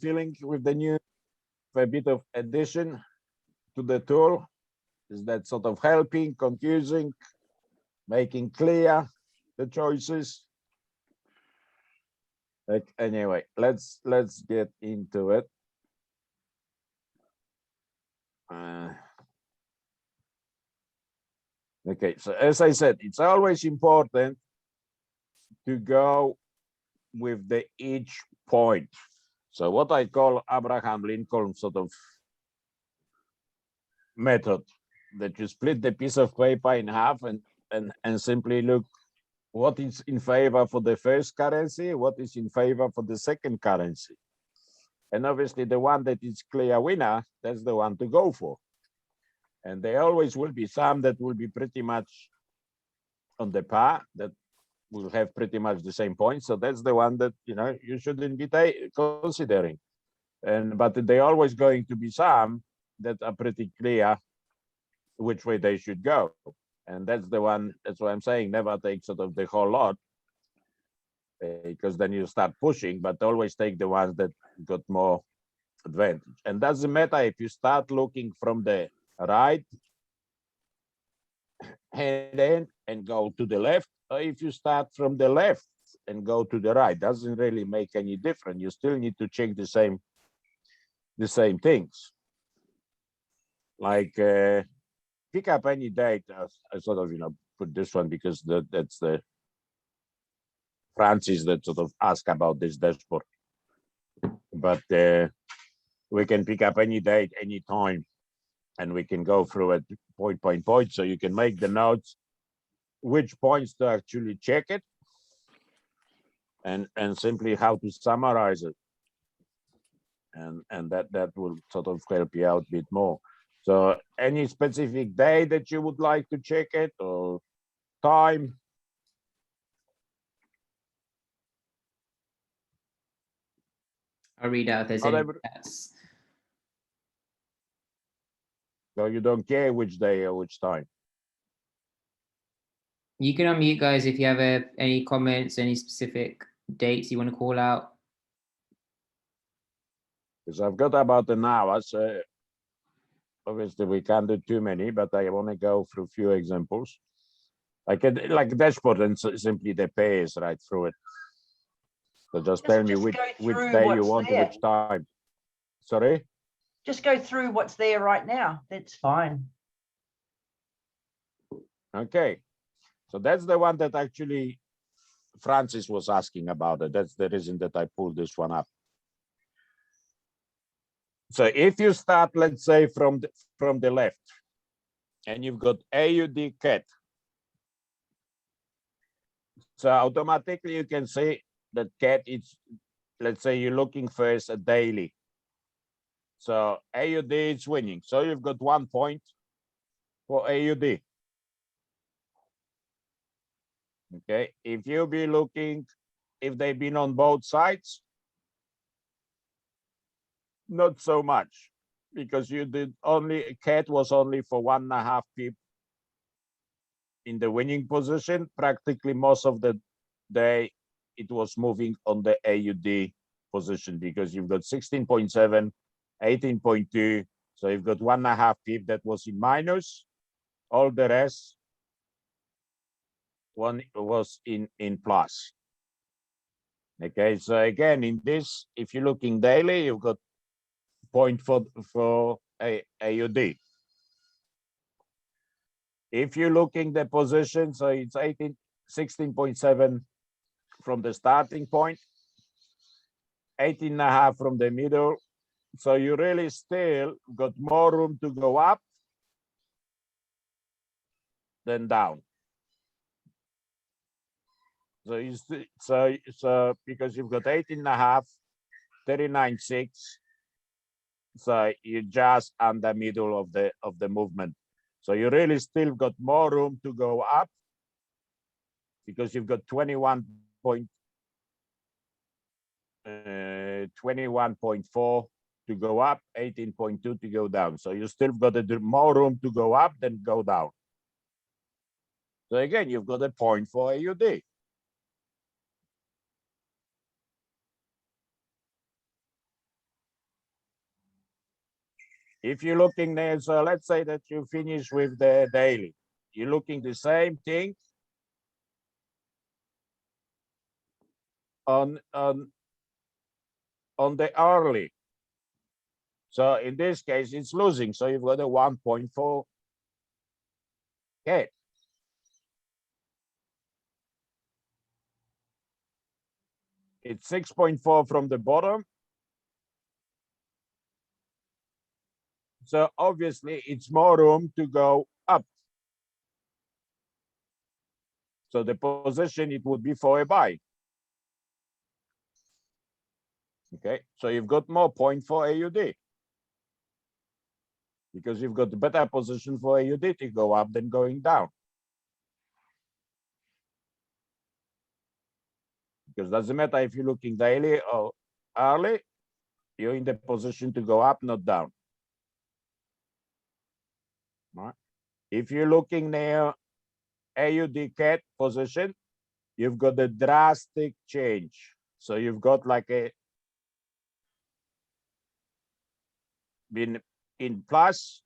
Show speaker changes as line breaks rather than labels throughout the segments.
feeling with the new, a bit of addition to the tool? Is that sort of helping, confusing, making clear the choices? Like, anyway, let's get into it. Okay, so as I said, it's always important to go with the each point. So what I call Abraham Lincoln sort of method, that you split the piece of paper in half and simply look what is in favor for the first currency, what is in favor for the second currency. And obviously the one that is clear winner, that's the one to go for. And there always will be some that will be pretty much on the par, that will have pretty much the same points. So that's the one that, you know, you shouldn't be considering. But they're always going to be some that are pretty clear which way they should go. And that's the one, that's why I'm saying never take sort of the whole lot, because then you start pushing, but always take the ones that got more advantage. And doesn't matter if you start looking from the right hand end and go to the left, or if you start from the left and go to the right, doesn't really make any difference. You still need to check the same things. Like pick up any date. I sort of, you know, put this one because that's the Francis that sort of asked about this dashboard. But we can pick up any date, any time, and we can go through it point by point. So you can make the notes, which points to actually check it, and simply how to summarize it. And that will sort of help you out a bit more. So any specific day that you would like to check it, or time?
I'll read out if there's any chats.
So you don't care which day or which time?
You can unmute, guys, if you have any comments, any specific dates you want to call out.
Because I've got about an hour, so obviously we can't do too many, but I want to go through a few examples. Like a dashboard, and simply the pairs right through it. So just tell me which day you want, which time. Sorry?
Just go through what's there right now. That's fine.
Okay. So that's the one that actually Francis was asking about it. That's the reason that I pulled this one up. So if you start, let's say, from the left, and you've got AUD CAT, so automatically you can say that CAT is, let's say you're looking first at daily. So AUD is winning. So you've got 1 point for AUD. Okay, if you be looking, if they've been on both sides, not so much, because you did only, CAT was only for 1.5 pip in the winning position. Practically most of the day, it was moving on the AUD position, because you've got 16.7, 18.2. So you've got 1.5 pip that was in minus. All the rest one was in plus. Okay, so again, in this, if you're looking daily, you've got point for AUD. If you're looking the position, so it's 16.7 from the starting point, 18.5 from the middle. So you really still got more room to go up than down. So because you've got 18.5, 39.6, so you're just on the middle of the movement. So you really still got more room to go up, because you've got 21.4 to go up, 18.2 to go down. So you still got more room to go up than go down. So again, you've got a point for AUD. If you're looking there, so let's say that you finish with the daily, you're looking the same thing on the hourly. So in this case, it's losing. So you've got a 1.4 cat. It's 6.4 from the bottom. So obviously it's more room to go up. So the position, it would be for a buy. Okay, so you've got more point for AUD. Because you've got the better position for AUD to go up than going down. Because doesn't matter if you're looking daily or hourly, you're in the position to go up, not down. Right. If you're looking near AUD cat position, you've got a drastic change. So you've got like a been in plus,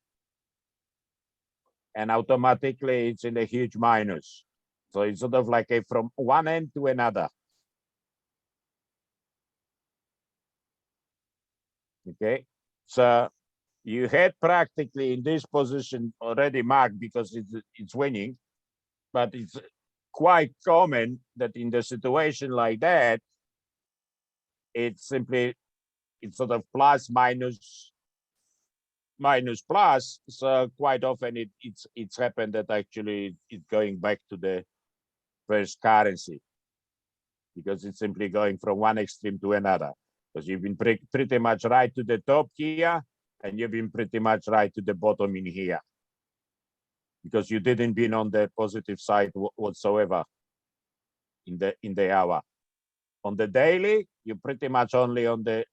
and automatically it's in a huge minus. So it's sort of like a from one end to another. Okay, so you had practically in this position already marked because it's winning, but it's quite common that in the situation like that, it's simply, it's sort of plus minus plus. So quite often it's happened that actually it's going back to the first currency because it's simply going from one extreme to another. Because you've been pretty much right to the top here, and you've been pretty much right to the bottom in here. Because you didn't been on the positive side whatsoever in the hour. On the daily, you're pretty much only on the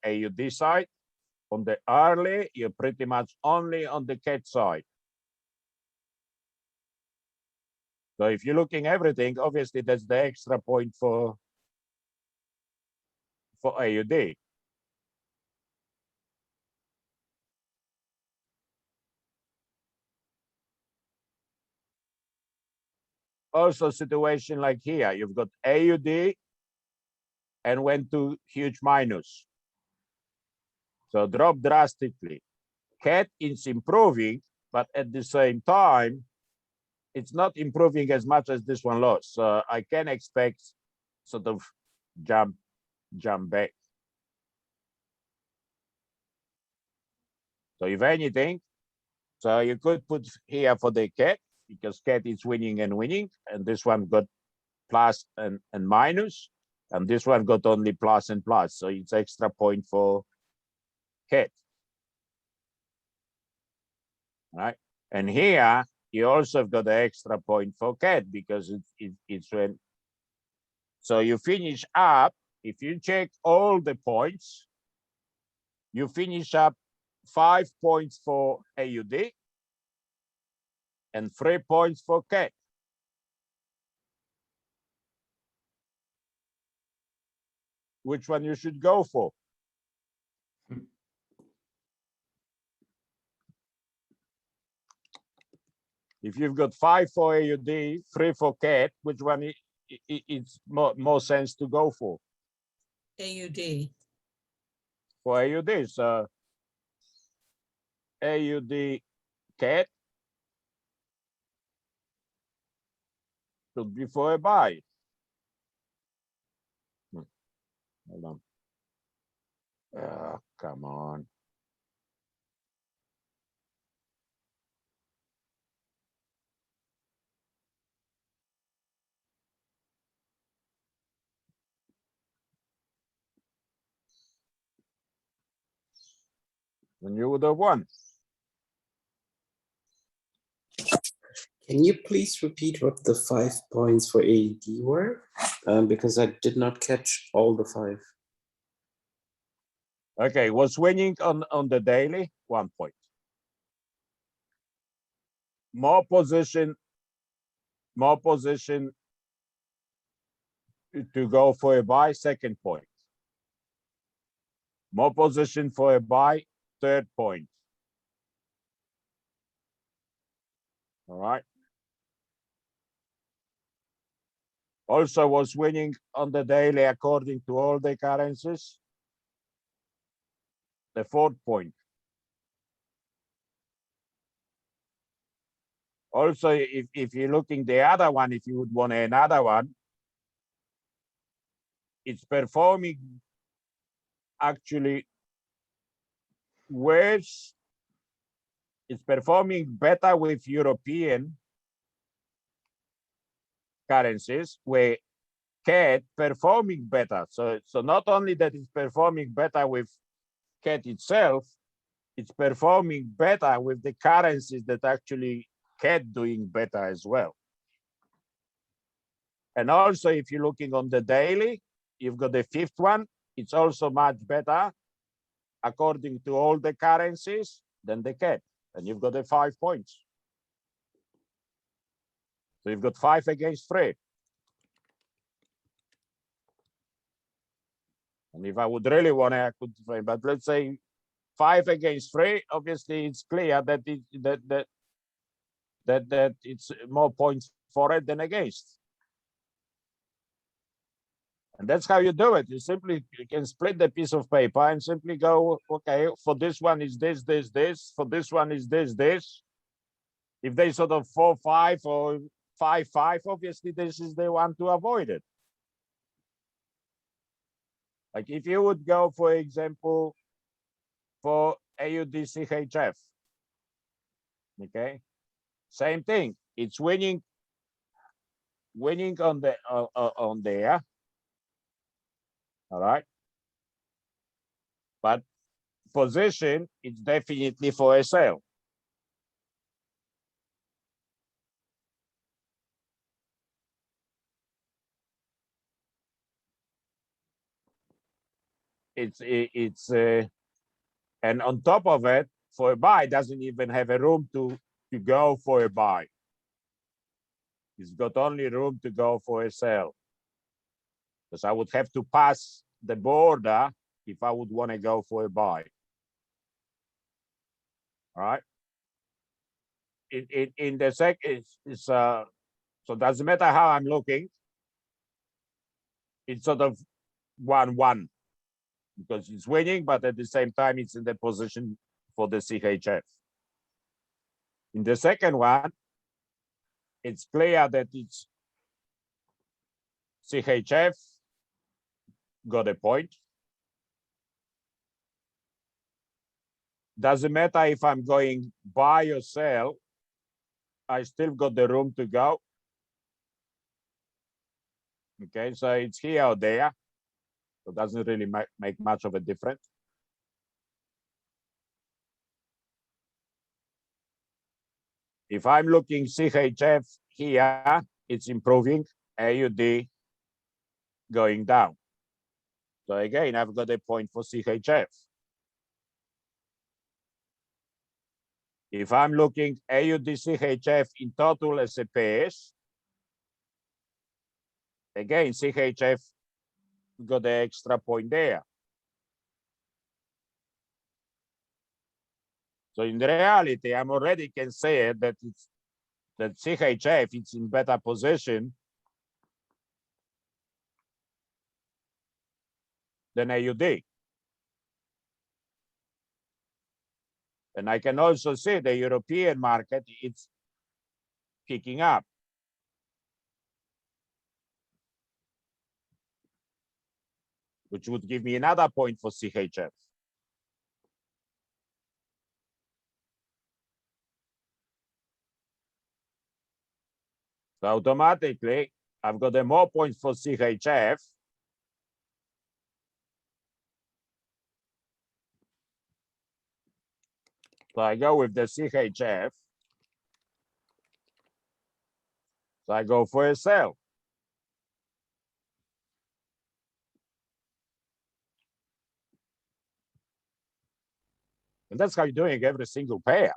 AUD side. On the hourly, you're pretty much only on the cat side. So if you're looking everything, obviously that's the extra point for AUD. Also situation like here, you've got AUD and went to huge minus. So drop drastically. Cat is improving, but at the same time, it's not improving as much as this one lost. So I can expect sort of jump back. So if anything, so you could put here for the cat because cat is winning, and this one got plus and minus, and this one got only plus and plus. So it's extra point for cat. Right? And here you also got the extra point for cat because it's when. So you finish up, if you check all the points, you finish up 5 points for AUD and 3 points for cat. Which one you should go for? If you've got 5 for AUD, 3 for cat, which one it's more sense to go for?
AUD.
For AUD, so AUD cat should be for a buy. Hold on. Oh, come on. Then you would have won.
Can you please repeat what the 5 points for AED were? Because I did not catch all the 5.
Okay, was winning on the daily, 1 point. More position to go for a buy, 2nd point. More position for a buy, 3rd point. All right. Also was winning on the daily according to all the currencies. The 4th point. Also, if you're looking the other one, if you would want another one, it's performing actually worse. It's performing better with European currencies, where CAD performing better. So not only that it's performing better with CAD itself, it's performing better with the currencies that actually CAD doing better as well. And also, if you're looking on the daily, you've got the 5th one. It's also much better according to all the currencies than the CAD. And you've got the 5 points. So you've got 5 against 3. And if I would really want to, I could, but let's say 5 against 3, obviously it's clear that that it's more points for it than against. And that's how you do it. You can split the piece of paper and simply go, okay, for this one is this, this, this, for this one is this, this. If they sort of 4-5 or 5-5, obviously this is the one to avoid it. Like if you would go, for example, for AUD CHF, okay, same thing. It's winning on the on there. All right, but position, it's definitely for a sale. And on top of it, for a buy, doesn't even have a room to go for a buy. It's got only room to go for a sell. Because I would have to pass the border if I would want to go for a buy. All right. In the second, so it doesn't matter how I'm looking. It's sort of 1-1 because it's winning, but at the same time, it's in the position for the CHF. In the second one, it's clear that it's CHF got a point. Doesn't matter if I'm going buy or sell, I still got the room to go. Okay, so it's here or there. So it doesn't really make much of a difference. If I'm looking CHF here, it's improving, AUD going down. So again, I've got a point for CHF. If I'm looking AUD CHF in total as a pairs, again, CHF got the extra point there. So in reality, I'm already can say that CHF it's in better position than AUD. And I can also see the European market, it's picking up. Which would give me another point for CHF. So automatically, I've got more points for CHF. So I go with the CHF. So I go for a sell. And that's how you're doing every single pair.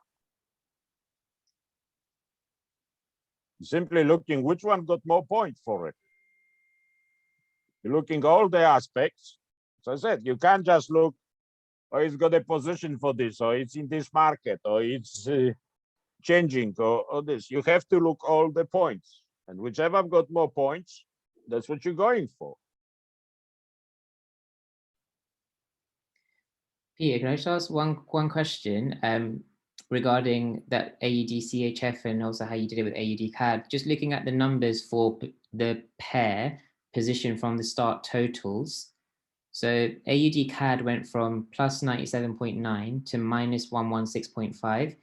You're simply looking which one got more points for it. You're looking all the aspects. So I said, you can't just look, oh, it's got a position for this, or it's in this market, or it's changing or this. You have to look all the points, and whichever I've got more points, that's what you're going for.
Peter, can I just ask one question regarding that AUD CHF and also how you did it with AUD CAD? Just looking at the numbers for the pair position from the start totals. So AUD CAD went from plus 97.9 to minus 116.5.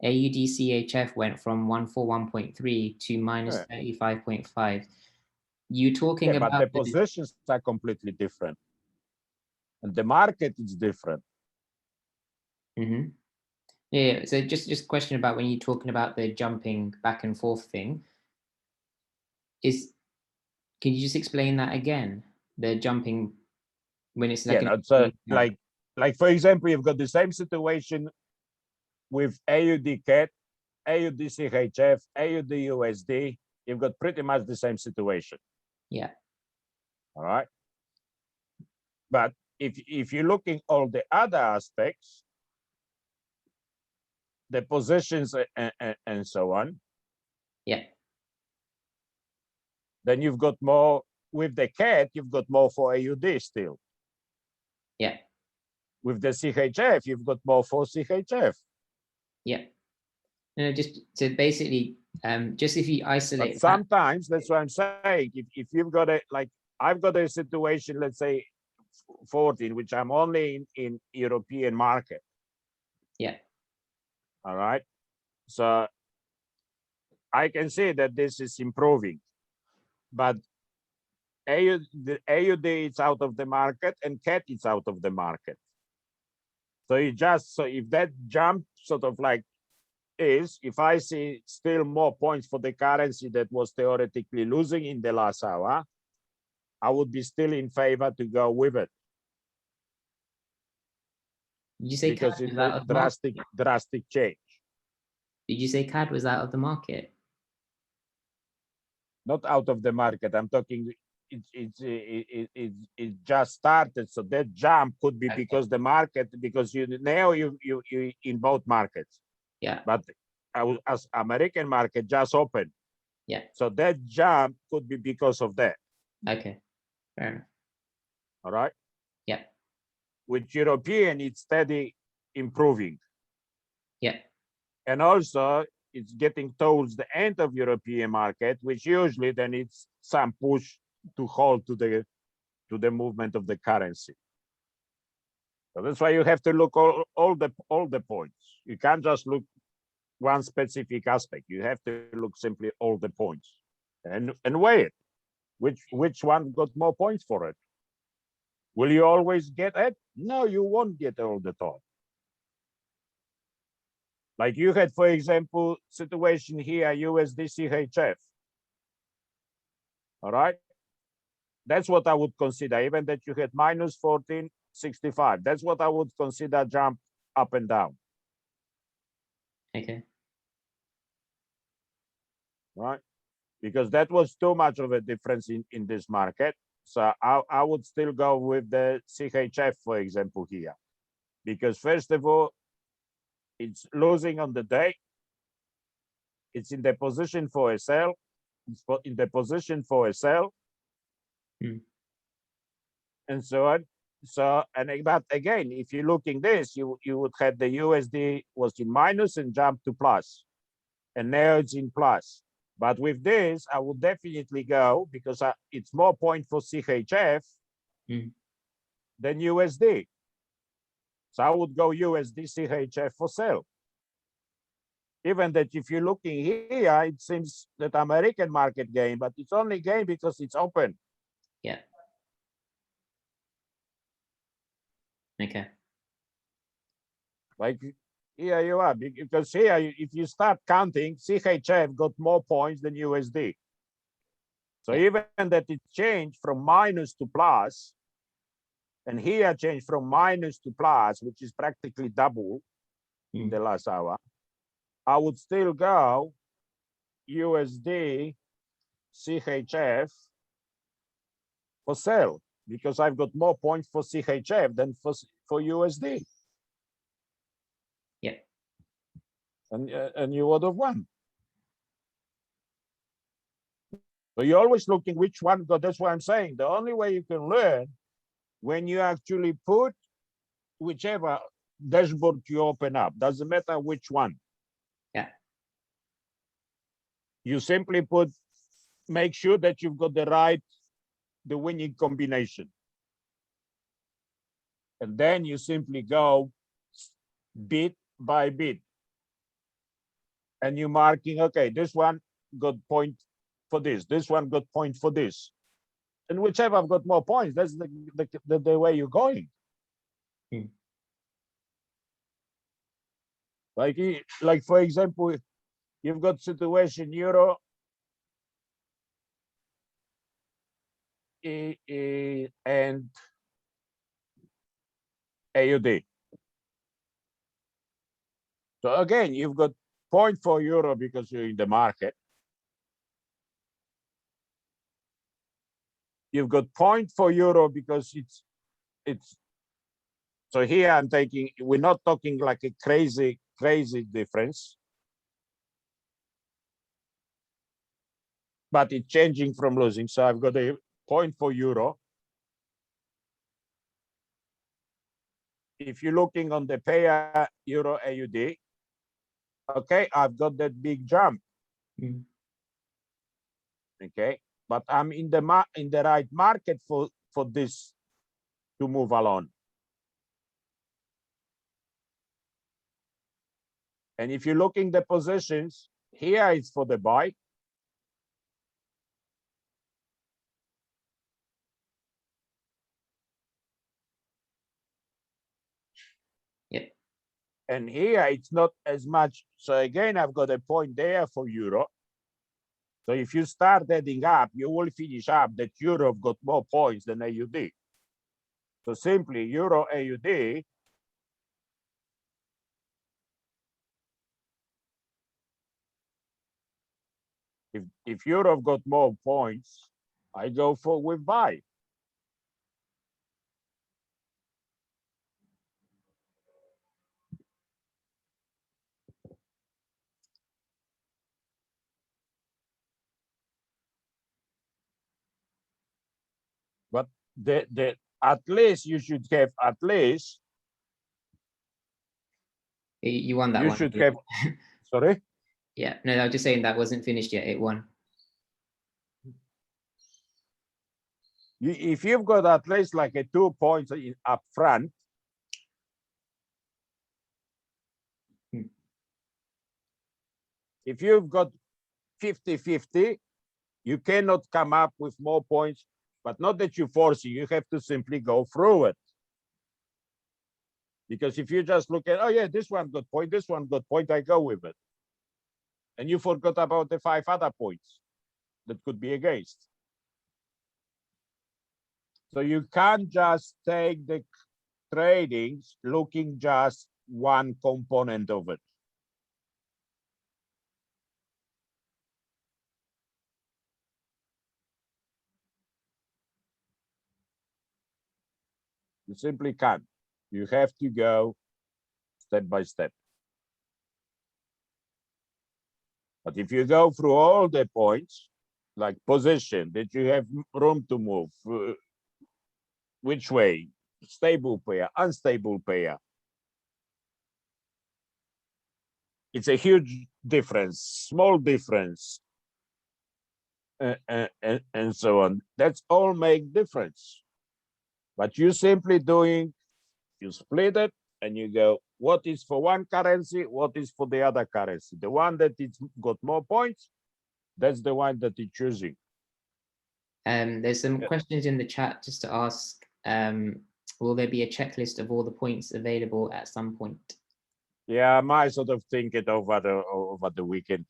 AUD CHF went from 141.3 to minus 35.5. You talking
Yeah, but
about
the positions are completely different, and the market is different.
Mm-hmm. Yeah, so just question about when you're talking about the jumping back and forth thing, can you just explain that again? The jumping when it's like
Yeah,
an
it's like for example, you've got the same situation with AUD CAD, AUD CHF, AUD USD. You've got pretty much the same situation.
Yeah.
All right. But if you're looking all the other aspects, the positions and so on,
Yeah.
then you've got more with the CAD, you've got more for AUD still.
Yeah.
With the CHF, you've got more for CHF.
Yeah. No, just so basically, just if you
But
isolate
sometimes that's what I'm saying. If you've got a, like, I've got a situation, let's say 14, which I'm only in European market.
Yeah.
All right. So I can see that this is improving, but the AUD is out of the market and CAD is out of the market. So if that jump sort of like if I see still more points for the currency that was theoretically losing in the last hour, I would be still in favor to go with it.
Did you say
because
CAD
it's
was out
a
of the market?
drastic change.
Did you say CAD was out of the market?
Not out of the market. I'm talking. It just started, so that jump could be
Okay.
because the market, because you in both markets.
Yeah.
But as American market just opened.
Yeah.
So that jump could be because of that.
Okay. Fair enough.
All right.
Yeah.
With European, it's steady improving.
Yeah.
And also it's getting towards the end of European market, which usually then it's some push to hold to the movement of the currency. So that's why you have to look all the points. You can't just look one specific aspect. You have to look simply all the points and weigh it. Which one got more points for it? Will you always get it? No, you won't get all the time. Like you had, for example, situation here, USD CHF. All right. That's what I would consider, even that you had minus 14.65. That's what I would consider jump up and down.
Okay.
Right. Because that was too much of a difference in this market. So I would still go with the CHF, for example, here. Because first of all, it's losing on the day. It's in the position for a sell. It's in the position for a sell. And so on. So, but again, if you're looking this, you would have the USD was in minus and jumped to plus, and now it's in plus. But with this, I would definitely go because it's more point for CHF than USD. So I would go USD CHF for sell. Even that if you're looking here, it seems that American market gain, but it's only gain because it's open.
Yeah. Okay.
Like here you are, because here, if you start counting, CHF got more points than USD. So even that it changed from minus to plus, and here changed from minus to plus, which is practically double in the last hour, I would still go USD CHF for sell because I've got more points for CHF than for USD.
Yeah.
and you would have won. So you're always looking which one, but that's what I'm saying. The only way you can learn when you actually put whichever dashboard you open up, doesn't matter which one.
Yeah.
You simply make sure that you've got the winning combination. And then you simply go bit by bit. And you're marking, okay, this one got point for this one got point for this. And whichever I've got more points, that's the way you're going.
Hmm.
Like for example, you've got situation euro and AUD. So again, you've got point for euro because you're in the market. You've got point for euro because it's so here I'm taking, we're not talking like a crazy difference, but it's changing from losing. So I've got a point for euro. If you're looking on the pair euro AUD, okay, I've got that big jump.
Mm.
Okay, but I'm in the right market for this to move along. And if you're looking the positions, here it's for the buy.
Yep.
And here it's not as much. So again, I've got a point there for euro. So if you start adding up, you will finish up that euro got more points than AUD. So simply euro AUD if euro got more points, I go for with buy. But the at least you should have at least
You won that
you
one.
should have sorry.
Yeah, no, I was just saying that wasn't finished yet. It won.
If you've got at least like a 2 points in up front,
Hmm.
if you've got 50-50, you cannot come up with more points, but not that you're forcing, you have to simply go through it. Because if you just look at, oh yeah, this one got point, this one got point, I go with it. And you forgot about the 5 other points that could be against. So you can't just take the tradings looking just one component of it. You simply can't. You have to go step by step. But if you go through all the points, like position, that you have room to move, which way, stable pair, unstable pair, it's a huge difference, small difference, and so on. That's all make difference. But you simply doing, you split it and you go, what is for one currency, what is for the other currency? The one that it's got more points, that's the one that you're choosing.
There's some
Yeah.
questions in the chat just to ask, will there be a checklist of all the points available at some point?
Yeah, I might sort of think it over the weekend.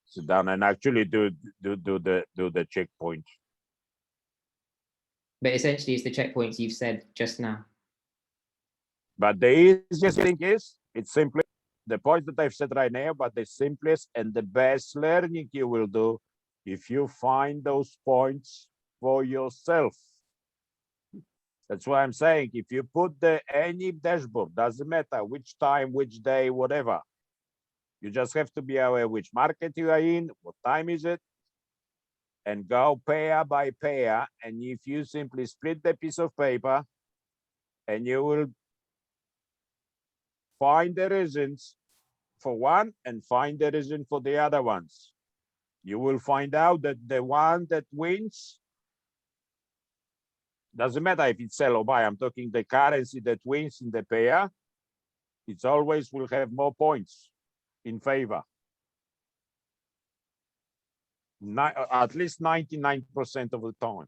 Sit down and actually do the checkpoint.
But essentially it's the checkpoints you've said just now.
But the easiest thing is, it's simply the points that I've said right now, but the simplest and the best learning you will do if you find those points for yourself. That's why I'm saying if you put any dashboard, doesn't matter which time, which day, whatever. You just have to be aware which market you are in, what time is it, and go pair by pair. And if you simply split the piece of paper, and you will find the reasons for one and find the reason for the other ones. You will find out that the one that wins, doesn't matter if it's sell or buy, I'm talking the currency that wins in the pair, it's always will have more points in favor. At least 99% of the time.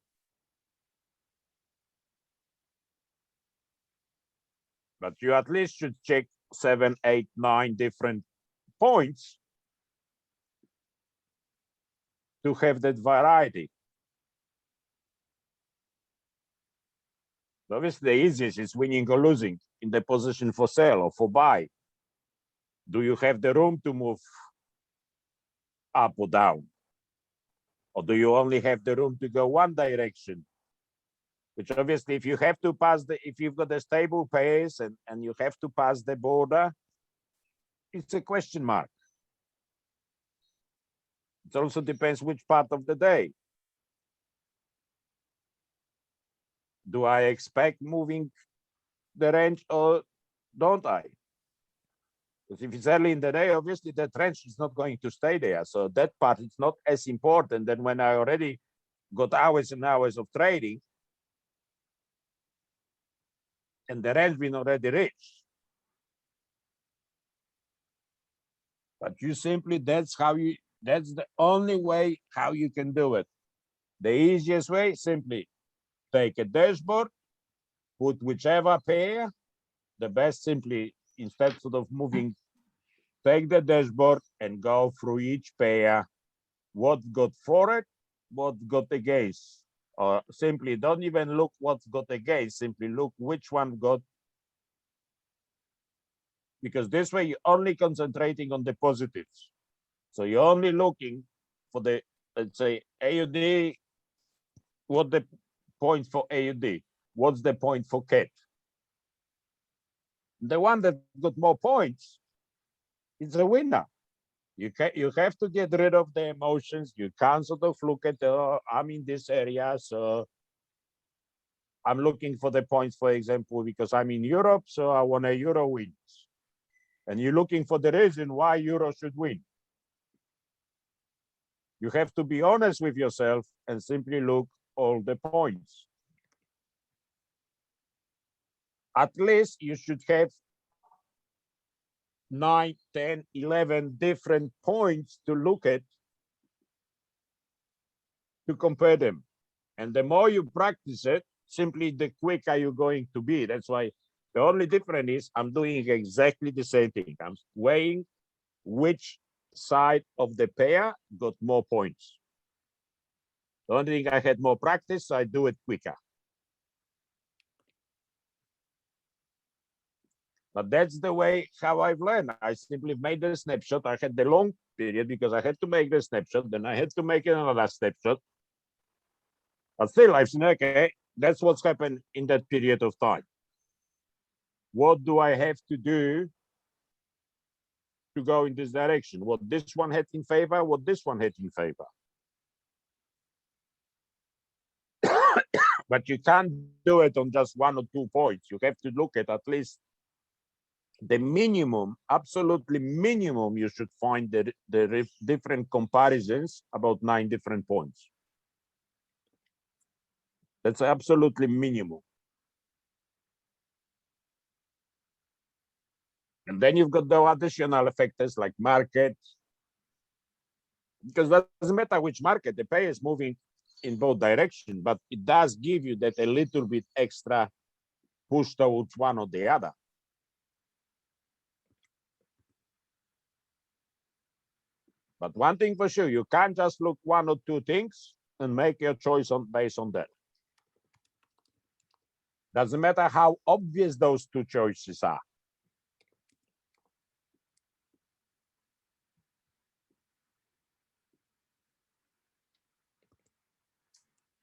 But you at least should check 7, 8, 9 different points to have that variety. Obviously, the easiest is winning or losing in the position for sell or for buy. Do you have the room to move up or down? Or do you only have the room to go one direction? Which obviously, if you have to pass if you've got a stable pace and you have to pass the border, it's a question mark. It also depends which part of the day. Do I expect moving the range or don't I? Because if it's early in the day, obviously the trend is not going to stay there. So that part is not as important than when I already got hours and hours of trading and the range been already reached. But you simply, that's the only way how you can do it. The easiest way, simply take a dashboard, put whichever pair, the best simply, instead of moving, take the dashboard and go through each pair, what got for it, what got against. Or simply don't even look what's got against, simply look which one got, because this way you're only concentrating on the positives. So you're only looking for the, let's say, AUD, what the point for AUD, what's the point for CAT. The one that got more points is a winner. You have to get rid of the emotions. You can't sort of look at, oh, I'm in this area, so I'm looking for the points, for example, because I'm in Europe, so I want a Euro wins. And you're looking for the reason why Euro should win. You have to be honest with yourself and simply look all the points. At least you should have 9, 10, 11 different points to look at to compare them. And the more you practice it, simply the quicker you're going to be. That's why the only difference is I'm doing exactly the same thing. I'm weighing which side of the pair got more points. The only thing I had more practice, so I do it quicker. But that's the way how I've learned. I simply made a snapshot. I had the long period because I had to make the snapshot. Then I had to make another snapshot. But still, I've seen, okay, that's what's happened in that period of time. What do I have to do to go in this direction? What this one had in favor, what this one had in favor. But you can't do it on just 1 or 2 points. You have to look at least the minimum, absolutely minimum, you should find the different comparisons about 9 different points. That's absolutely minimum. And then you've got the additional factors like market, because that doesn't matter which market, the pay is moving in both directions, but it does give you that a little bit extra push towards one or the other. But one thing for sure, you can't just look 1 or 2 things and make your choice based on that. Doesn't matter how obvious those 2 choices are.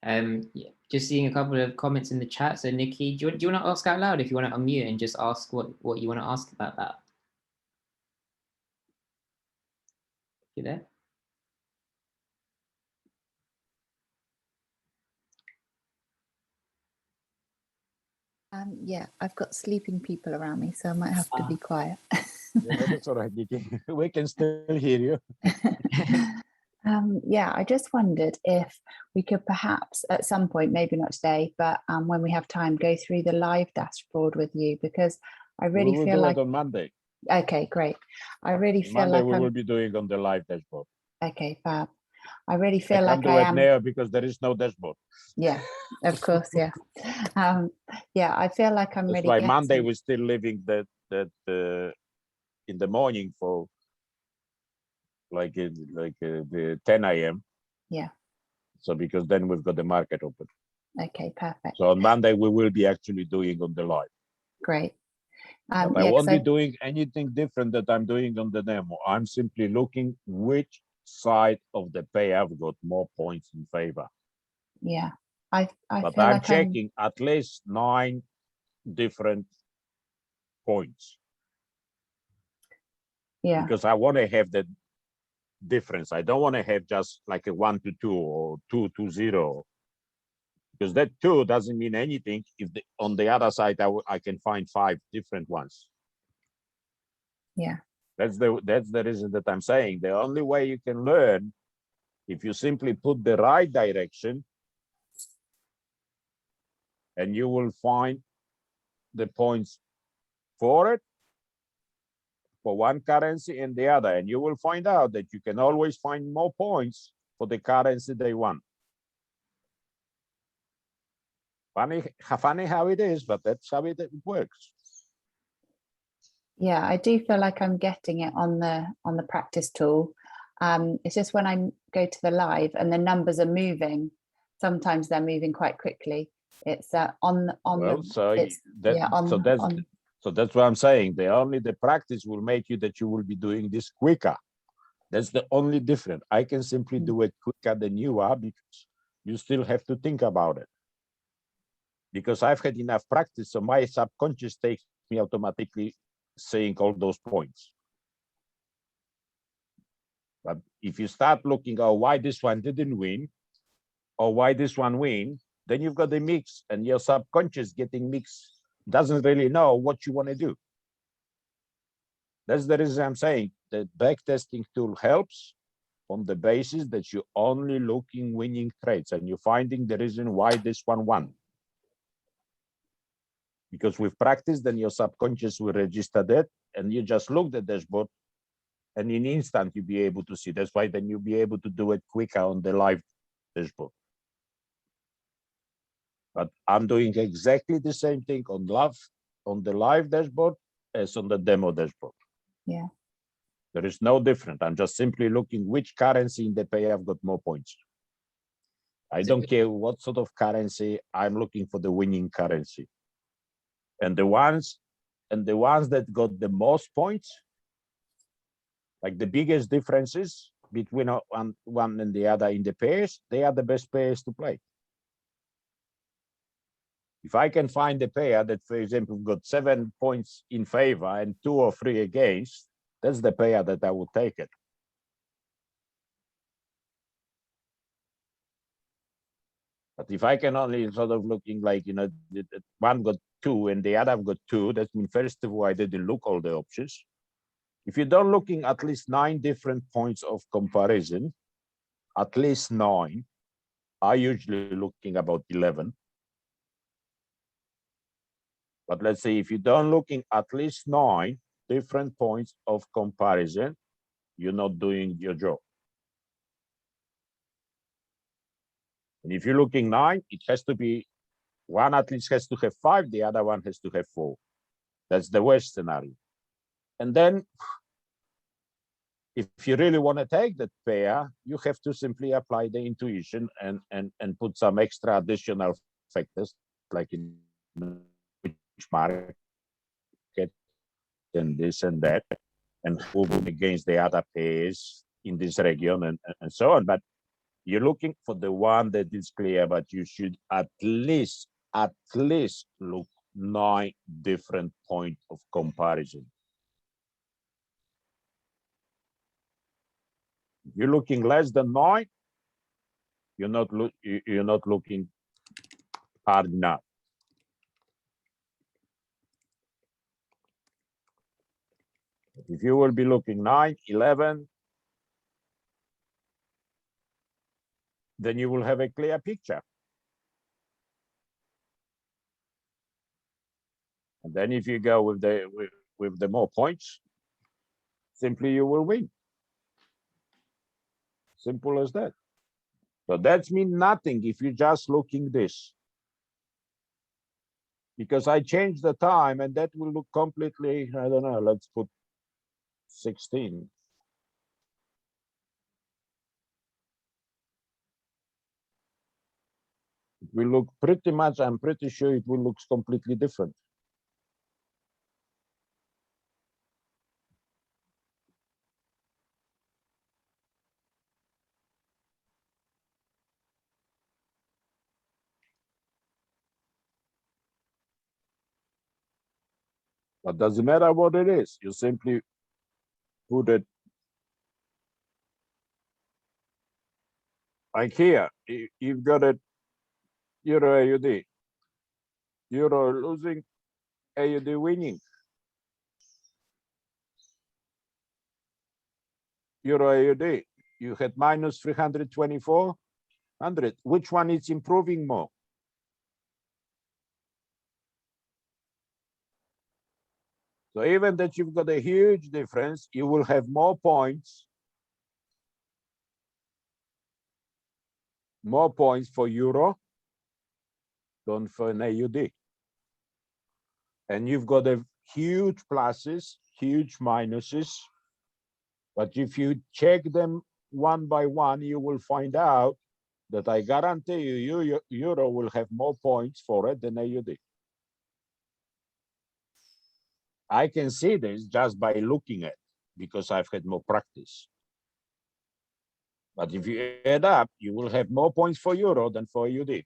Yeah, just seeing a couple of comments in the chat. So Nikki, do you want to ask out loud if you want to unmute and just ask what you want to ask about that? You there?
Yeah, I've got sleeping people around me, so I might have to be quiet.
Yeah, that's all right, Nikki. We can still hear you.
Yeah, I just wondered if we could perhaps at some point, maybe not today, but when we have time, go through the live dashboard with you, because I really
We will
feel
do
like,
it on Monday.
okay, great. I really feel
Monday
like
we will
I'm,
be doing on the live dashboard.
okay, fab. I really
I
feel
can't
like
do
I
it
am,
now because there is no dashboard.
yeah, of course, yeah. Yeah, I feel like I'm
That's
really
why Monday
getting,
we're still living that in the morning for the 10 a.m.
yeah,
So because then we've got the market open.
okay, perfect,
So on Monday we will be actually doing on the live.
great.
But I
Yeah,
won't be
'cause
doing anything different that I'm doing on the demo. I'm simply looking which side of the pay I've got more points in favor.
yeah, I
But
feel
I'm
like I'm,
checking at least 9 different points
yeah,
because I want to have the difference. I don't want to have just like a 1 to 2 or 2 to 0, because that 2 doesn't mean anything if on the other side I can find 5 different ones.
yeah,
That's the reason that I'm saying the only way you can learn if you simply put the right direction, and you will find the points for it for one currency and the other, and you will find out that you can always find more points for the currency they want. Funny how it is, but that's how it works.
yeah, I do feel like I'm getting it on the practice tool. It's just when I go to the live and the numbers are moving, sometimes they're moving quite quickly. It's on
Well,
the,
so
it's,
that
yeah,
so that's what I'm saying. The practice will make you that you will be doing this quicker. That's the only difference. I can simply do it quicker than you are because you still have to think about it. Because I've had enough practice, so my subconscious takes me automatically saying all those points. But if you start looking, oh, why this one didn't win, or why this one win, then you've got the mix, and your subconscious getting mixed doesn't really know what you want to do. That's the reason I'm saying the backtesting tool helps on the basis that you're only looking winning trades and you're finding the reason why this one won. Because with practice, then your subconscious will register that, and you just look at the dashboard, and in instant you'll be able to see. That's why then you'll be able to do it quicker on the live dashboard. But I'm doing exactly the same thing on the live dashboard as on the demo dashboard.
yeah,
There is no different. I'm just simply looking which currency in the pay I've got more points. I don't care what sort of currency, I'm looking for the winning currency. And the ones that got the most points, like the biggest differences between one and the other in the pairs, they are the best pairs to play. If I can find a pair that, for example, got 7 points in favor and 2 or 3 against, that's the pair that I would take it. But if I can only sort of looking like, one got 2 and the other got 2, that means first of all, I didn't look all the options. If you don't looking at least 9 different points of comparison, at least 9, I usually looking about 11. But let's say if you don't looking at least 9 different points of comparison, you're not doing your job. And if you're looking 9, it has to be one at least has to have 5, the other one has to have 4. That's the worst scenario. And then if you really want to take that pair, you have to simply apply the intuition and put some extra additional factors like in which market and this and that, and who will against the other pairs in this region and so on. But You're looking for the one that is clear, but you should at least look 9 different points of comparison. If you're looking less than 9, you're not looking hard enough. If you will be looking 9, 11, then you will have a clear picture. And then if you go with the more points, simply you will win. Simple as that. So that means nothing if you're just looking this. Because I changed the time and that will look completely, I don't know, let's put 16. It will look pretty much, I'm pretty sure it will look completely different. But doesn't matter what it is, you simply put it like here. You've got it, Euro AUD. Euro losing, AUD winning. Euro AUD, you had minus 324. Which one is improving more? So even that you've got a huge difference, you will have more points for euro than for an AUD. And you've got a huge pluses, huge minuses. But if you check them one by one, you will find out that I guarantee you, euro will have more points for it than AUD. I can see this just by looking at, because I've had more practice. But if you add up, you will have more points for euro than for AUD.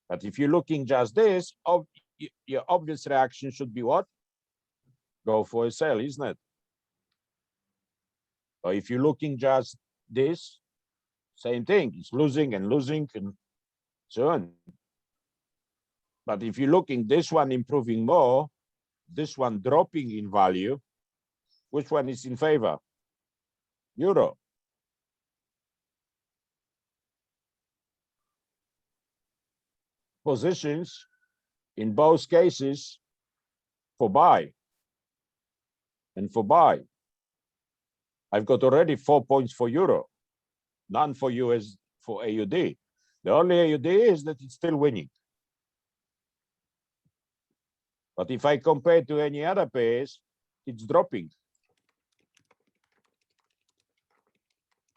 But if you're looking just this, your obvious reaction should be what? Go for a sell, isn't it? Or if you're looking just this, same thing, it's losing and so on. But if you're looking this one improving more, this one dropping in value, which one is in favor? Euro. Positions in both cases for buy and for buy. I've got already 4 points for euro, none for US for AUD. The only AUD is that it's still winning. But if I compare to any other pairs, it's dropping.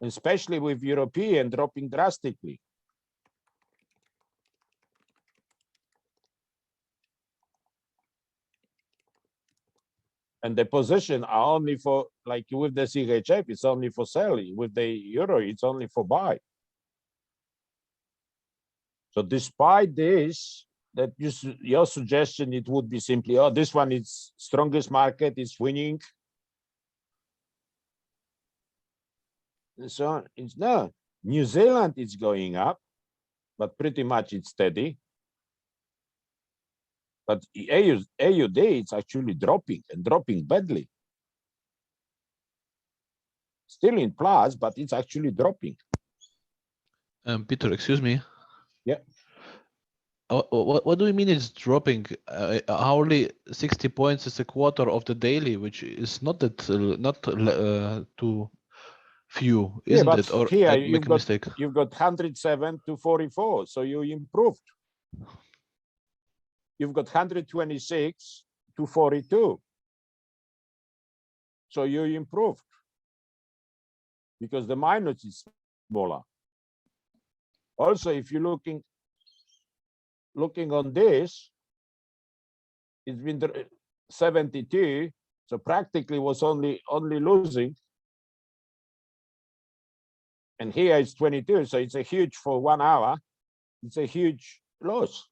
Especially with European dropping drastically. And the position are only for, like with the CHF, it's only for selling. With the euro, it's only for buy. So despite this, that your suggestion, it would be simply, oh, this one is strongest market, is winning. And so on. It's no, New Zealand is going up, but pretty much it's steady. But AUD, it's actually dropping and dropping badly. Still in plus, but it's actually dropping.
Peter, excuse me.
Yeah.
What do you mean it's dropping? Hourly 60 points is a quarter of the daily, which is not that too few, isn't
but
it? Or
here
I make a mistake?
You've got 107 to 44, so you improved. You've got 126 to 42. So you improved because the minus is smaller. Also, if you're looking on this, it's been 72, so practically was only losing. And here it's 22, so it's a huge for 1 hour. It's a huge loss.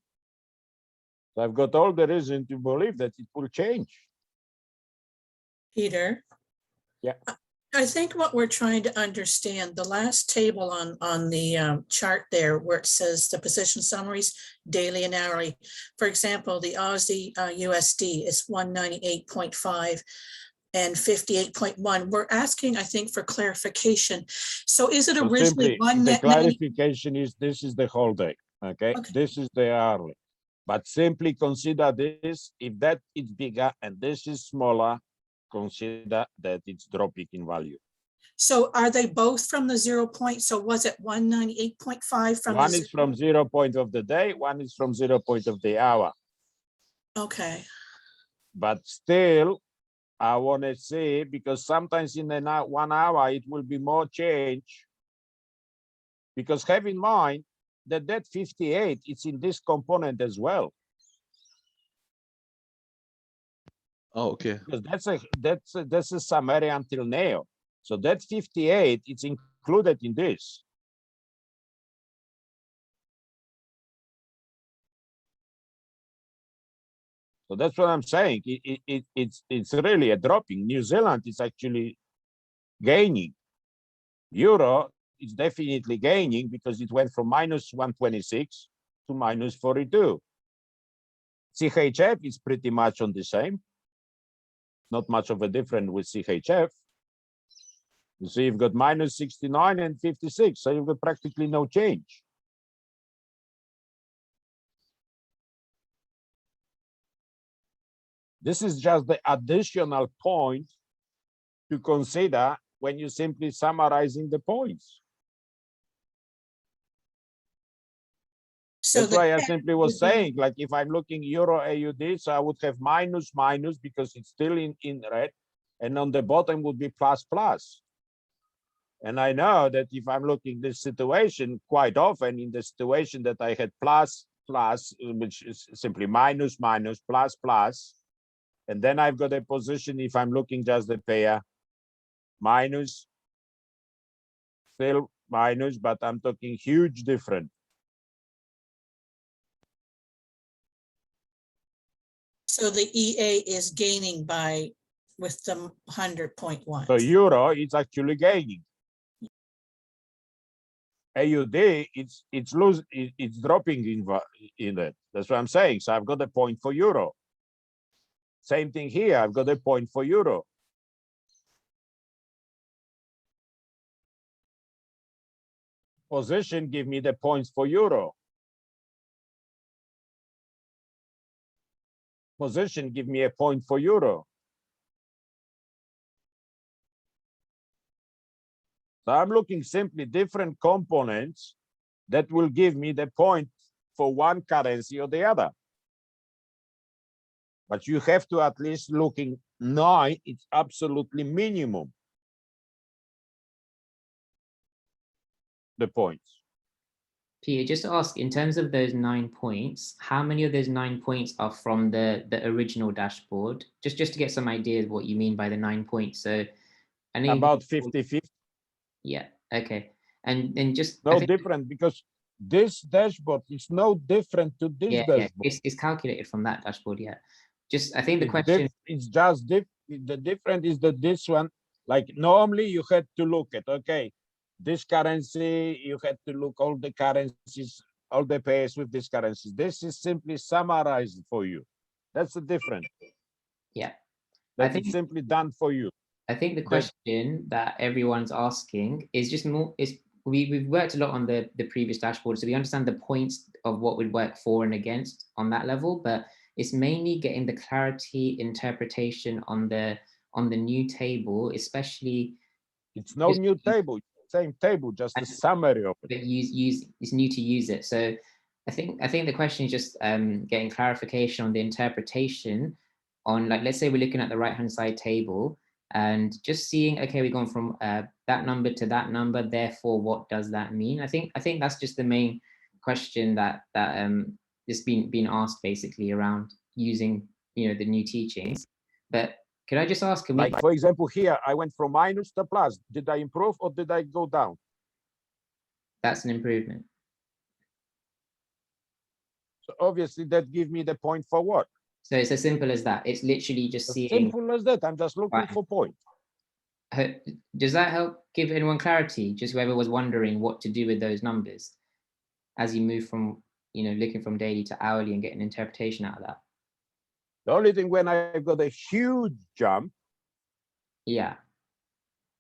So I've got all the reason to believe that it will change.
Peter?
Yeah.
I think what we're trying to understand, the last table on the chart there where it says the position summaries, daily and hourly. For example, the Aussie USD is 198.5 and 58.1. We're asking, I think, for clarification. So is it
So
originally
simply,
one
the
net?
clarification is this is the whole day, okay?
Okay.
This is the hourly. But simply consider this, if that is bigger and this is smaller, consider that it's dropping in value.
So are they both from the 0 point? So was it 198.5 from
One
the
is from 0 point of the day, one is from 0 point of the hour.
Okay.
But still, I want to see, because sometimes in the 1 hour, it will be more change. Because have in mind that that 58, it's in this component as well.
Oh, okay.
Because that's a summary until now. So that 58, it's included in this. So that's what I'm saying. It's really a dropping. New Zealand is actually gaining. Euro is definitely gaining because it went from minus 126 to minus 42. CHF is pretty much on the same. Not much of a difference with CHF. You see, you've got minus 69 and 56, so you've got practically no change. This is just the additional point to consider when you're simply summarizing the points.
So
That's why I simply was saying, like, if I'm looking Euro AUD, so I would have minus, minus, because it's still in red, and on the bottom would be plus, plus. And I know that if I'm looking this situation quite often in the situation that I had plus, plus, which is simply minus, minus, plus, plus, and then I've got a position if I'm looking just the pair, minus, still minus, but I'm talking huge difference.
So the EA is gaining by with the 100.1.
So Euro is actually gaining. AUD, it's dropping in that. That's what I'm saying. So I've got a point for Euro. Same thing here. I've got a point for Euro. Position give me the points for Euro. Position give me a point for Euro. So I'm looking simply different components that will give me the point for one currency or the other. But you have to at least looking 9, it's absolutely minimum. The points.
Peter, just to ask, in terms of those 9 points, how many of those 9 points are from the original dashboard? Just to get some idea of what you mean by the 9 points. So I know
About 50-50.
Yeah, okay. And just
No different, because this dashboard is no different to this
yeah,
dashboard.
it's calculated from that dashboard, yeah. Just I think the question
It's just the difference is that this one, like normally you had to look at, okay, this currency, you had to look all the currencies, all the pairs with this currency. This is simply summarized for you. That's the difference.
Yeah.
That it's simply done for you.
I think the question that everyone's asking is just more is we've worked a lot on the previous dashboard, so we understand the points of what would work for and against on that level, but it's mainly getting the clarity interpretation on the new table, especially
it's no new table, same table, just a summary of it.
But it's new to use it. So I think the question is just getting clarification on the interpretation on, like, let's say we're looking at the right hand side table and just seeing, okay, we've gone from that number to that number, therefore what does that mean? I think that's just the main question that is being asked basically around using, you know, the new teachings. But could I just ask,
like, for example, here I went from minus to plus. Did I improve or did I go down?
That's an improvement.
So obviously that gives me the point for what?
So it's as simple as that. It's literally just
As
seeing.
simple as that. I'm just looking
Right.
for point.
Does that help give anyone clarity? Just whoever was wondering what to do with those numbers as you move from, looking from daily to hourly and get an interpretation out of that.
The only thing when I've got a huge jump,
Yeah.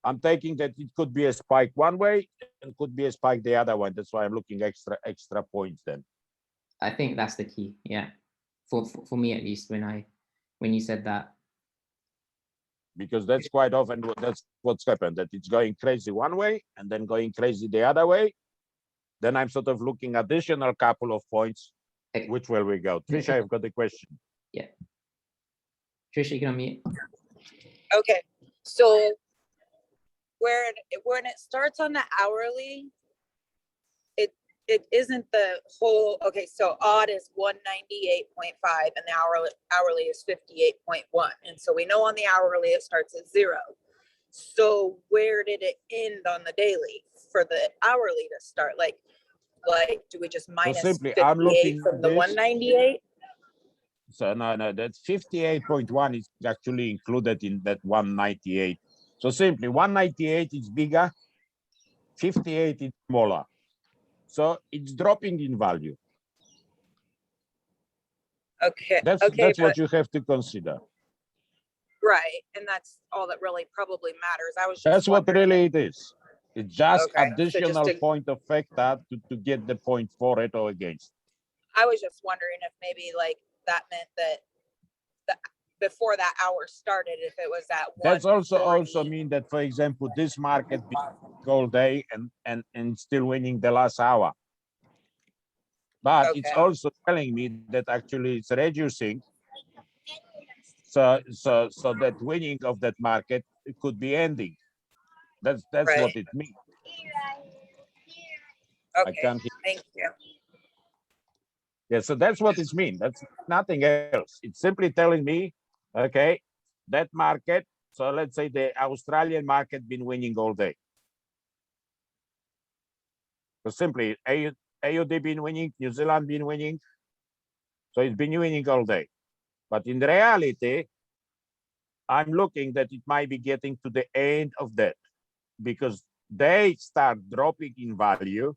I'm taking that it could be a spike one way and could be a spike the other one. That's why I'm looking extra points then.
I think that's the key. Yeah. For me, at least, when you said that.
Because that's quite often that's what's happened, that it's going crazy one way and then going crazy the other way. Then I'm sort of looking additional couple of points.
Okay.
Which way we go? Trisha, I've got a question.
Yeah. Trisha, you can unmute.
Okay, so when it starts on the hourly, it isn't the whole. Okay, so odd is 198.5 and the hourly is 58.1, and so we know on the hourly it starts at 0. So where did it end on the daily for the hourly to start? Like do we just minus
simply,
58
I'm looking
from
at
the
this.
198?
So no, that 58.1 is actually included in that 198. So simply 198 is bigger, 58 is smaller. So it's dropping in value.
Okay,
That's
okay,
what you have to consider.
right, and that's all that really probably matters. I was just
That's what
wondering
really
if-
it is. It's just
Okay, so just
additional
to-
point of factor to get the point for it or against.
I was just wondering if maybe like that meant that before that hour started, if it was at
That's also
1:40.
mean that, for example, this market be all day and still winning the last hour. But it's
Okay.
also telling me that actually it's reducing. So that winning of that market, it could be ending. That's
Right.
what it means. I
Okay,
can't hear.
thank you.
Yeah, so that's what it means. That's nothing else. It's simply telling me, okay, that market. So let's say the Australian market been winning all day. So simply AUD been winning, New Zealand been winning. So it's been winning all day. But in reality, I'm looking that it might be getting to the end of that because they start dropping in value,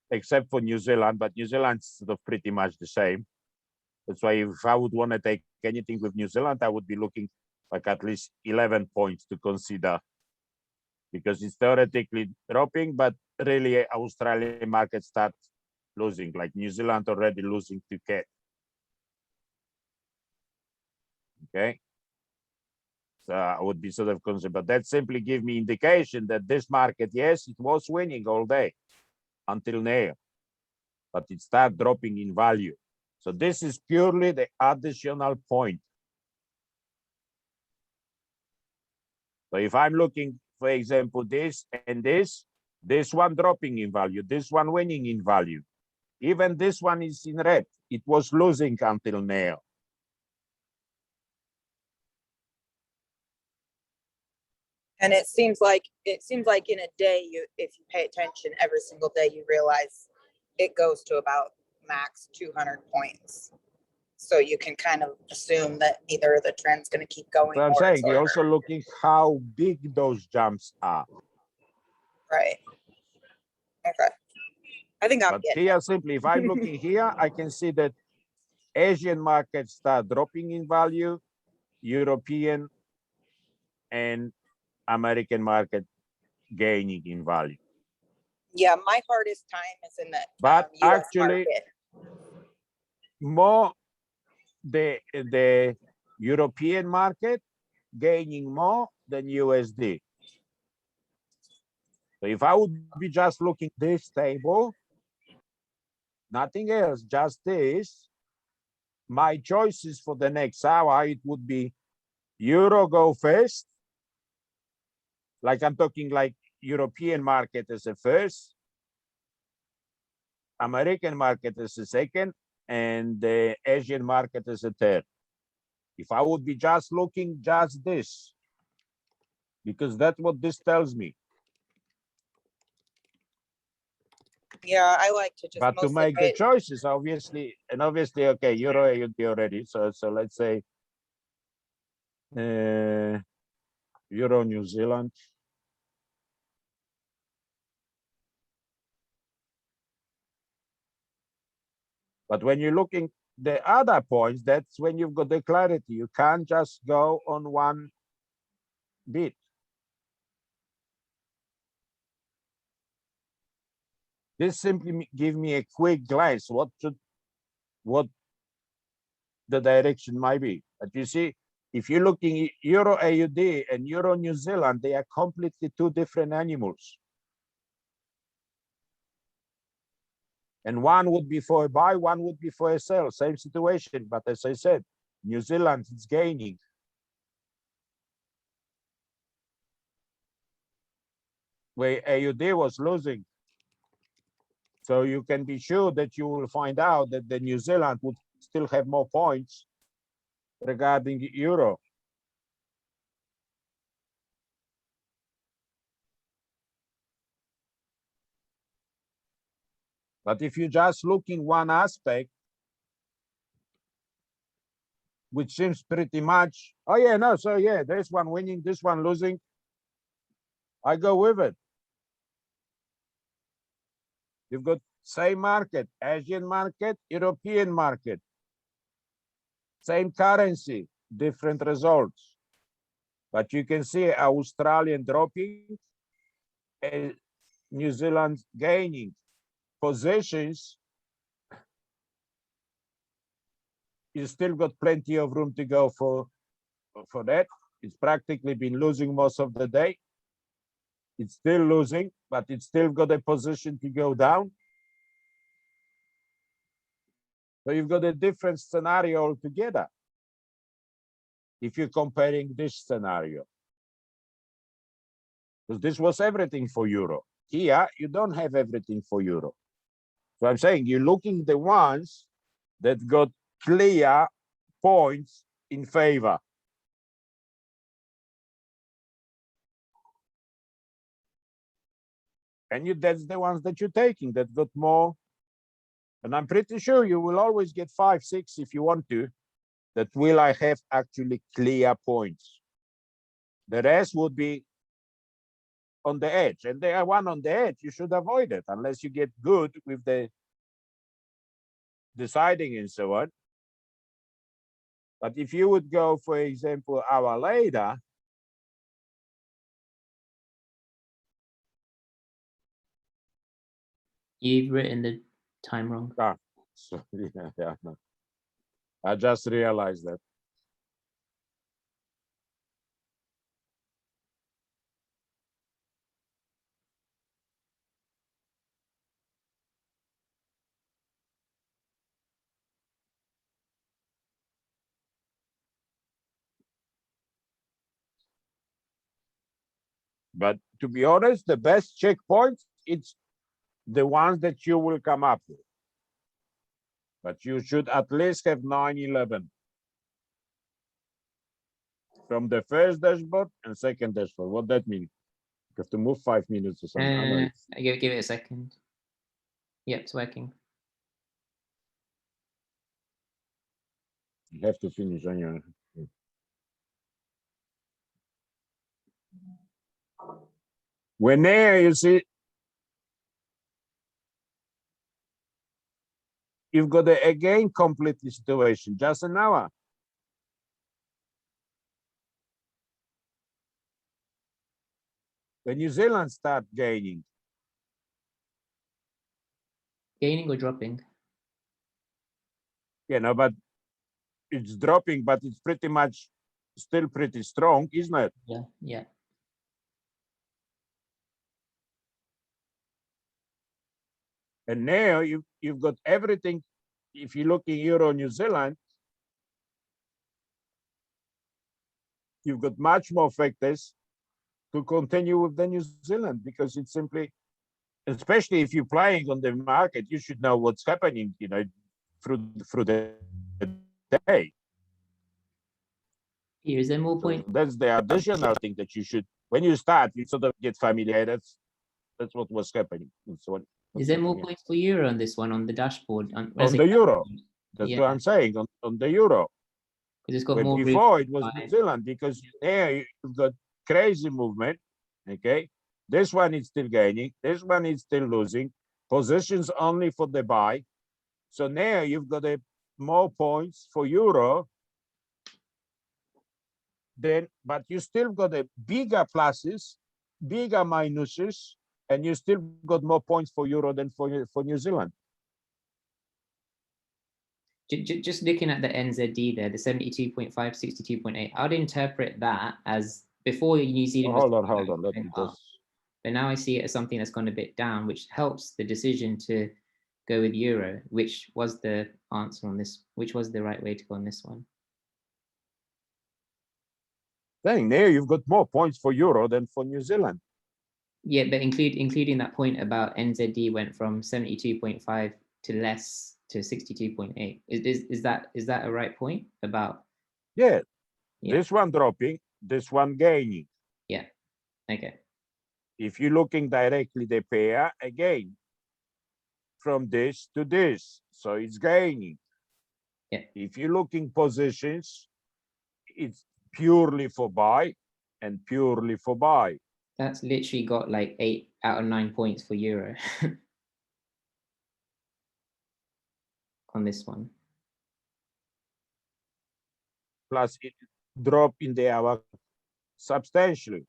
except for New Zealand, but New Zealand's sort of pretty much the same. That's why if I would want to take anything with New Zealand, I would be looking like at least 11 points to consider because it's theoretically dropping, but really Australian market starts losing, like New Zealand already losing to CAD. Okay. So I would be sort of concerned, but that simply give me indication that this market, yes, it was winning all day until now, but it started dropping in value. So this is purely the additional point. So if I'm looking, for example, this and this one dropping in value, this one winning in value, even this one is in red. It was losing until now.
And it seems like in a day, if you pay attention every single day, you realize it goes to about max 200 points. So you can kind of assume that either the trend's going to keep going.
So I'm
or
saying
it's
we're
over.
also looking how big those jumps are.
Right. Okay. I think I'm
But
getting
here
it.
simply, if I'm looking here, I can see that Asian markets start dropping in value, European and American market gaining in value.
Yeah, my hardest time is in the
But
US
actually,
market.
more the European market gaining more than USD. So if I would be just looking this table, nothing else, just this, my choices for the next hour, it would be Euro go first. Like I'm talking like European market as a first, American market as a second, and the Asian market as a third. If I would be just looking just this, because that's what this tells me.
Yeah, I like to just
But to
mostly
make the
write.
choices, obviously, okay, Euro AUD already. So let's say Euro New Zealand. But when you're looking the other points, that's when you've got the clarity. You can't just go on one bit. This simply give me a quick glance what the direction might be. But you see, if you're looking at Euro AUD and Euro New Zealand, they are completely two different animals. And one would be for a buy, one would be for a sell, same situation. But as I said, New Zealand is gaining. Where AUD was losing. So you can be sure that you will find out that the New Zealand would still have more points regarding Euro. But if you just look in one aspect, which seems pretty much, oh yeah, no, so yeah, this one winning, this one losing, I go with it. You've got same market, Asian market, European market, same currency, different results. But you can see Australian dropping and New Zealand gaining positions. You still got plenty of room to go for that. It's practically been losing most of the day. It's still losing, but it's still got a position to go down. So you've got a different scenario altogether if you're comparing this scenario. Because this was everything for Euro. Here, you don't have everything for Euro. So I'm saying you're looking the ones that got clear points in favor. And that's the ones that you're taking that got more. And I'm pretty sure you will always get 5, 6 if you want to. That will I have actually clear points. The rest would be on the edge. And the one on the edge, you should avoid it unless you get good with the deciding and so on. But if you would go, for example, hour later,
You've written the time wrong.
so yeah, no. I just realized that. But to be honest, the best checkpoints, it's the ones that you will come up with. But you should at least have 9-11 from the first dashboard and second dashboard. What that mean? You have to move 5 minutes or something. I know
Give it a second. Yep, it's working.
you have to finish on your. When there, you see, you've got the again complete situation, just an hour. When New Zealand start gaining.
Gaining or dropping?
You know, but it's dropping, but it's pretty much still pretty strong, isn't it?
Yeah, yeah.
And now you've got everything. If you look in Euro New Zealand, you've got much more factors to continue with the New Zealand because it's simply, especially if you're playing on the market, you should know what's happening, you know, through the day.
Here, is there more
So
point?
that's the additional thing that you should, when you start, you sort of get familiar. That's what was happening and so on.
Is there more
Yeah.
points for euro on this one on the dashboard?
On the euro. That's
Yeah.
what I'm saying, on the euro.
Because it's got
Where
more room
before
to
it was
buy.
New Zealand, because there you've got crazy movement. Okay, this one is still gaining, this one is still losing. Positions only for the buy. So now you've got more points for euro. Then, but you still got a bigger pluses, bigger minuses, and you still got more points for euro than for New Zealand.
Just looking at the NZD there, the 72.5, 62.8, I'd interpret that as before New Zealand was
Hold on, let me
going up.
just.
But now I see it as something that's gone a bit down, which helps the decision to go with euro, which was the answer on this, which was the right way to go on this one.
Saying there you've got more points for euro than for New Zealand.
Yeah, but including that point about NZD went from 72.5 to less to 62.8. Is that a right point about?
Yeah,
Yeah.
This one dropping, this one gaining.
Yeah. Okay.
If you're looking directly the pair, again, from this to this, so it's gaining.
Yeah.
If you're looking positions, it's purely for buy and purely for buy.
That's literally got like 8 out of 9 points for euro on this one.
Plus it drop in the hour substantially,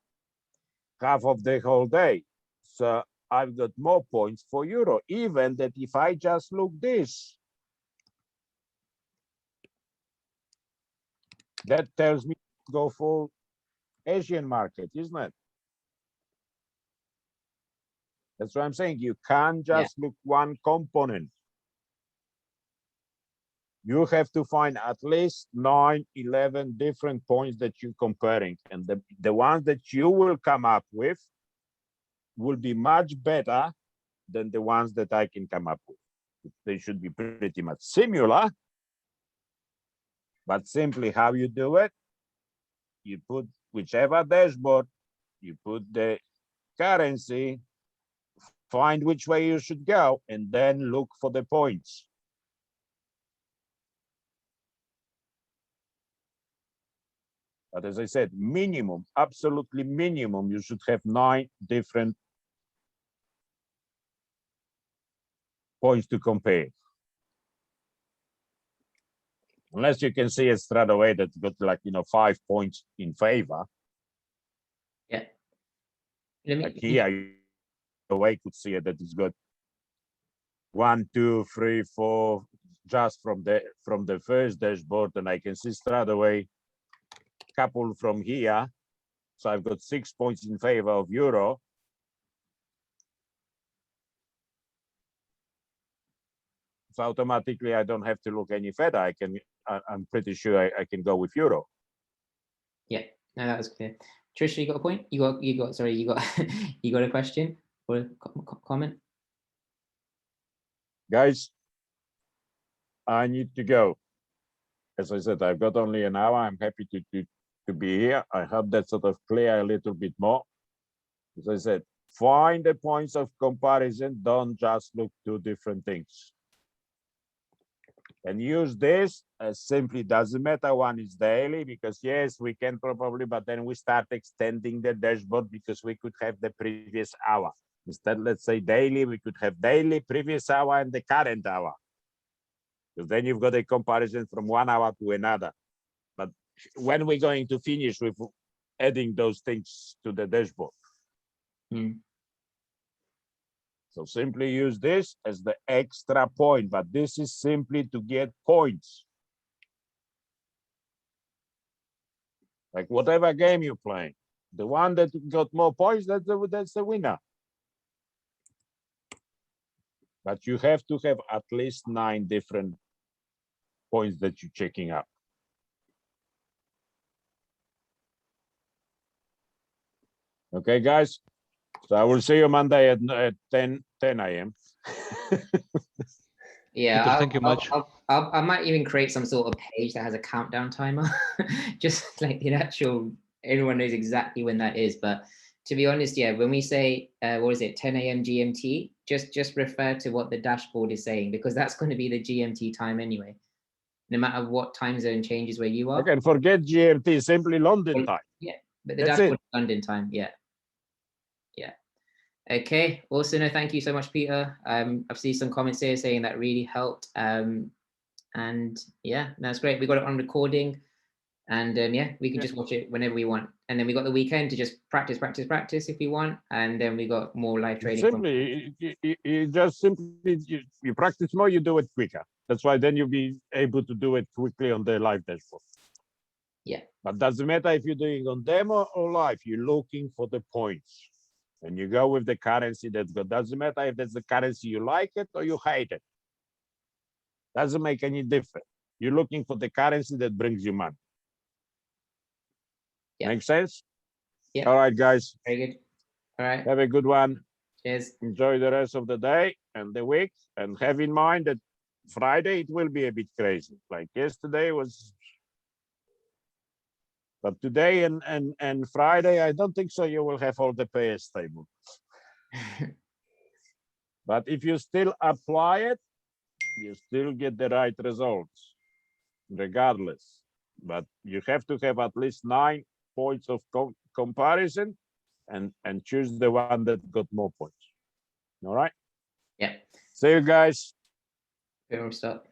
half of the whole day. So I've got more points for euro, even that if I just look this, that tells me to go for Asian market, isn't it? That's what I'm saying. You can't just look one component. You have to find at least 9, 11 different points that you're comparing. And the ones that you will come up with will be much better than the ones that I can come up with. They should be pretty much similar, but simply how you do it, you put whichever dashboard, you put the currency, find which way you should go, and then look for the points. But as I said, minimum, absolutely minimum, you should have 9 different points to compare. Unless you can see it straight away that's got like, 5 points in favor.
Yeah.
Like here, away could see it that it's got 1, 2, 3, 4, just from the first dashboard, and I can see straight away couple from here. So I've got 6 points in favor of euro. So automatically I don't have to look any further. I'm pretty sure I can go with euro.
Yeah, no, that was clear. Trisha, you got a point? You got you got a question or a comment?
Guys, I need to go. As I said, I've got only an hour. I'm happy to be here. I hope that sort of clear a little bit more. As I said, find the points of comparison. Don't just look 2 different things. And use this as simply doesn't matter one is daily, because yes, we can probably, but then we start extending the dashboard because we could have the previous hour. Instead, let's say daily, we could have daily, previous hour, and the current hour. Because then you've got a comparison from 1 hour to another. But when we're going to finish with adding those things to the dashboard? So simply use this as the extra point, but this is simply to get points. Like whatever game you're playing, the one that got more points, that's the winner. But you have to have at least 9 different points that you're checking up. Okay, guys. So I will see you Monday at 10 a.m.
Yeah,
Peter, thank you much.
I might even create some sort of page that has a countdown timer, just like the actual. Everyone knows exactly when that is, but to be honest, yeah, when we say, what is it, 10 a.m. GMT, just refer to what the dashboard is saying, because that's going to be the GMT time anyway, no matter what time zone changes where you are.
Okay, forget GMT, simply London time.
Yeah, but the
That's
dashboard
it.
is London time. Yeah. Yeah. Okay. Also, no, thank you so much, Peter. I've seen some comments here saying that really helped. And yeah, that's great. We got it on recording, and yeah, we can just watch it whenever we want. And then we got the weekend to just practice if we want. And then we got more live training.
Simply, you just simply, you practice more, you do it quicker. That's why then you'll be able to do it quickly on the live dashboard.
Yeah.
But doesn't matter if you're doing on demo or live, you're looking for the points. And you go with the currency that's good. Doesn't matter if that's the currency you like it or you hate it. Doesn't make any difference. You're looking for the currency that brings you money.
Yeah.
Make sense?
Yeah.
All right, guys.
Very good. All right.
Have a good one.
Cheers.
Enjoy the rest of the day and the week. And have in mind that Friday, it will be a bit crazy. Like yesterday was. But today and Friday, I don't think so. You will have all the payers stable. But if you still apply it, you still get the right results, regardless. But you have to have at least 9 points of comparison and choose the one that got more points. All right?
Yeah.
See you guys.
Stop.